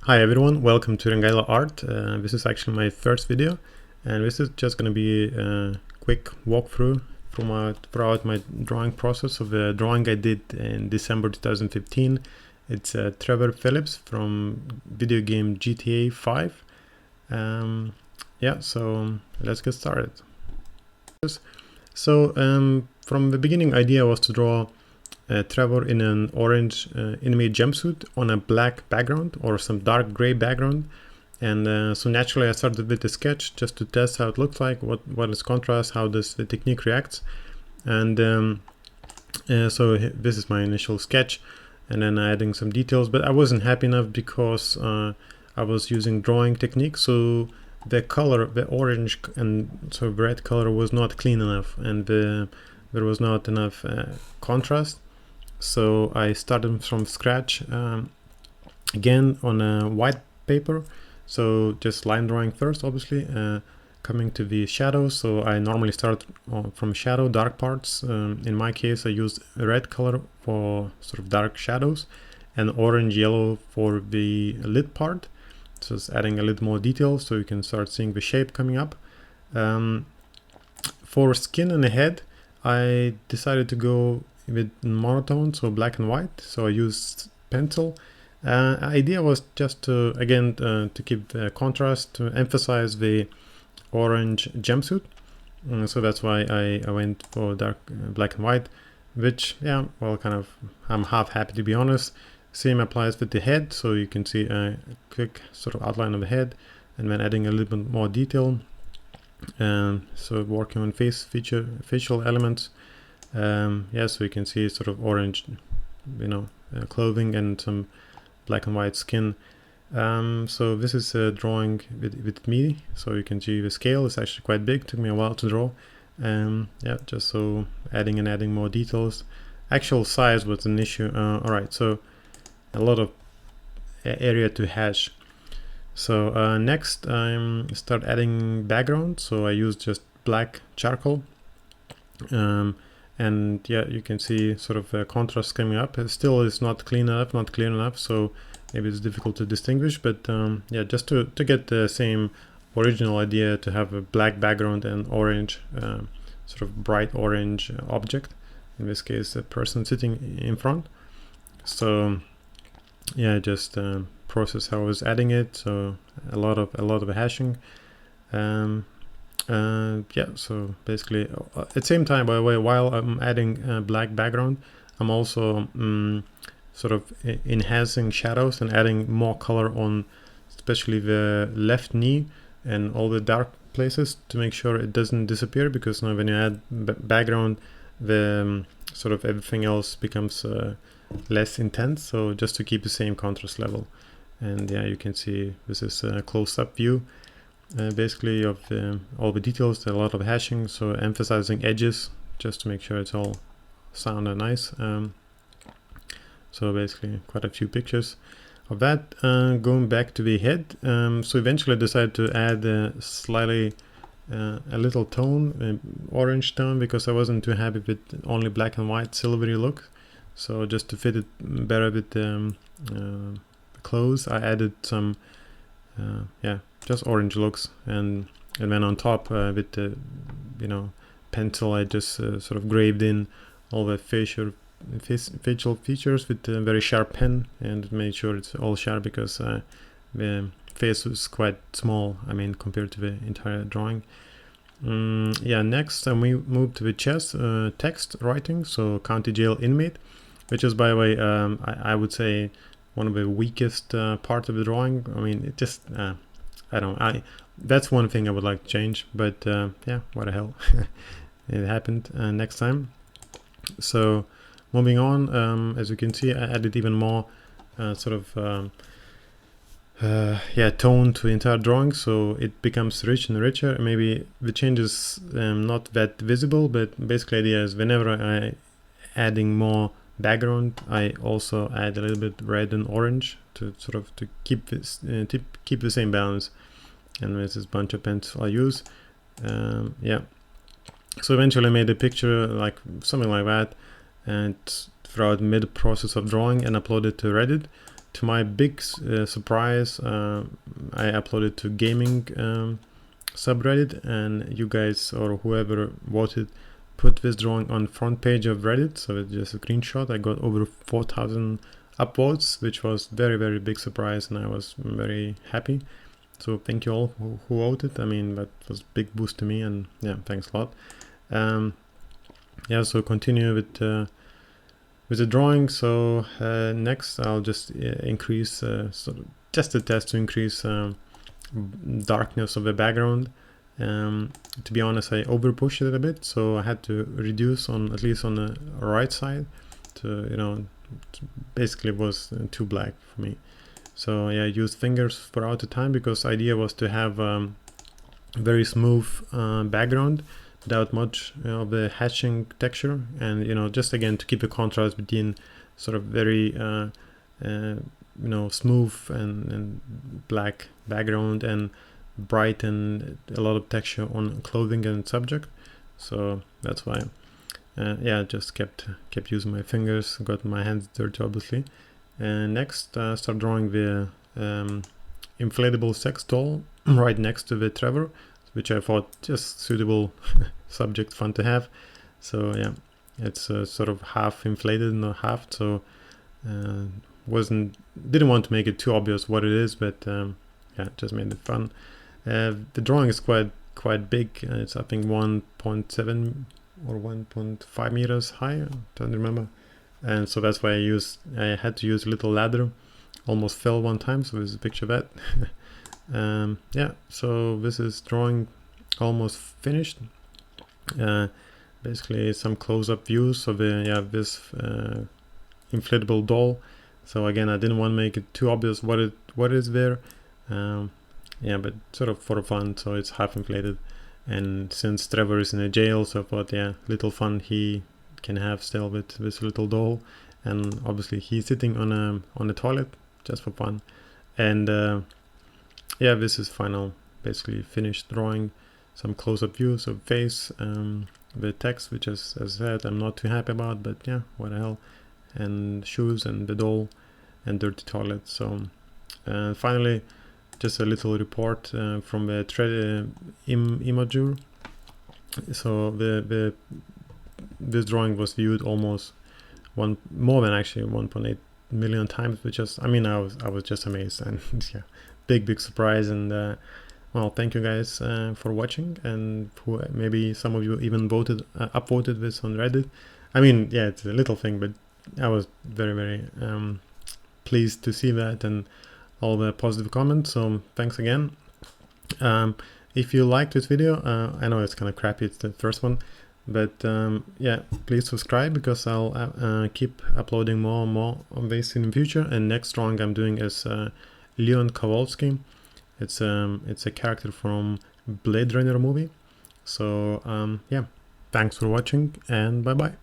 Hi everyone, welcome to Ringaila Art. This is actually my first video, and this is just going to be a quick walkthrough throughout my drawing process of the drawing I did in December 2015. It's Trevor Phillips from video game GTA 5. Yeah, so let's get started. So from the beginning, idea was to draw Trevor in an orange Inmate jumpsuit on a black background or some dark gray background, and so naturally I started with the sketch just to test how it looks like, what is contrast, how the technique reacts, and so this is my initial sketch, and then adding some details. But I wasn't happy enough because I was using drawing technique, so the color, the orange and so red color was not clean enough, and there was not enough contrast. So I started from scratch again on a white paper. So just line drawing first, obviously, coming to the shadows. So I normally start from shadow, dark parts. In my case, I used red color for sort of dark shadows and orange yellow for the lit part. So it's adding a little more detail so you can start seeing the shape coming up. For skin and the head, I decided to go with monotone, so black and white. So I used pencil. Idea was just to again to keep the contrast, to emphasize the orange jumpsuit. So that's why I went for dark black and white, which, yeah, well, kind of I'm half happy, to be honest. Same applies with the head, so you can see a quick sort of outline of the head, and then adding a little bit more detail. So working on facial elements. Yeah, so you can see sort of orange, clothing and some black and white skin. So this is a drawing with me, so you can see the scale is actually quite big. Took me a while to draw. Yeah, just so adding more details. Actual size was an issue. All right, so a lot of area to hash. So next I start adding background. So I use just black charcoal. And yeah, you can see sort of a contrast coming up. It still is not clean enough, not clear enough, so maybe it's difficult to distinguish, but yeah, just to get the same original idea, to have a black background and orange, sort of bright orange object, in this case a person sitting in front. So yeah, just process how I was adding it, so a lot of hashing. Yeah, so basically at the same time, by the way, while I'm adding black background, I'm also sort of enhancing shadows and adding more color on especially the left knee and all the dark places, to make sure it doesn't disappear, because now when you add background, the sort of everything else becomes less intense, so just to keep the same contrast level. And yeah, you can see this is a close-up view basically of all the details, a lot of hashing, so emphasizing edges just to make sure it's all sound and nice. So basically quite a few pictures of that. Going back to the head, so eventually I decided to add slightly a little tone, orange tone, because I wasn't too happy with only black and white silvery look. So just to fit it better with the clothes, I added some yeah, just orange looks, and then on top with the pencil, I just sort of graved in all the facial features with a very sharp pen, and made sure it's all sharp, because the face was quite small, I mean, compared to the entire drawing. Yeah, next we moved to the chest, text writing, so county jail inmate, which is, by the way, I would say one of the weakest part of the drawing. I mean, it just I don't know, that's one thing I would like to change, but yeah, what the hell. It happened. Next time. So moving on, as you can see, I added even more sort of yeah, tone to the entire drawing, so it becomes rich and richer. Maybe the change is not that visible, but basically the idea is whenever I adding more background, I also add a little bit red and orange to sort of to keep this keep the same balance. And there's this bunch of pencil I use. Yeah, so eventually I made a picture like something like that, and throughout mid process of drawing, and uploaded to Reddit. to my big surprise, I uploaded to gaming subreddit, and you guys or whoever voted put this drawing on front page of Reddit. So it's just a screenshot. I got over 4,000 upvotes, which was very big surprise, and I was very happy. So thank you all who voted. I mean, that was a big boost to me, and yeah, thanks a lot. Yeah, so continue with the drawing. So next I'll just increase sort of just a test to increase darkness of the background. To be honest, I over pushed it a bit, so I had to reduce on at least on the right side to, you know, basically it was too black for me. So yeah, I used fingers throughout the time because the idea was to have very smooth background without much of the hatching texture, and you know, just again to keep a contrast between sort of very you know, smooth and black background and bright and a lot of texture on clothing and subject. So that's why yeah, just kept using my fingers, got my hands dirty obviously. And next start drawing the inflatable sex doll right next to the Trevor, which I thought just suitable subject, fun to have. So yeah, it's sort of half inflated, not half, so didn't want to make it too obvious what it is, but yeah, just made it fun. The drawing is quite big. It's I think 1.7 or 1.5 meters high, I don't remember, and so that's why I had to use a little ladder. Almost fell one time, so there's a picture of that. Yeah, so this is drawing almost finished. Basically some close-up views of this inflatable doll. So again, I didn't want to make it too obvious what is there. Yeah, but sort of for fun, so it's half inflated. And since Trevor is in a jail, so I thought, yeah, little fun he can have still with this little doll. And obviously he's sitting on a toilet just for fun. And yeah, this is final, basically finished drawing. Some close-up views of face, the text, which as I said, I'm not too happy about, but yeah, what the hell. And shoes and the doll and dirty toilet. So finally, just a little report from the Imager. So this drawing was viewed almost more than actually 1.8 million times, which is, I mean, I was just amazed, and yeah, big surprise. And well, thank you guys for watching, and maybe some of you even upvoted this on Reddit. I mean, yeah, it's a little thing, but I was very pleased to see that and all the positive comments, so thanks again. If you liked this video, I know it's kind of crappy, it's the first one, but yeah, please subscribe because I'll keep uploading more and more on this in the future. And next drawing I'm doing is Leon Kowalski. It's a character from Blade Runner movie. So yeah, thanks for watching, and bye bye.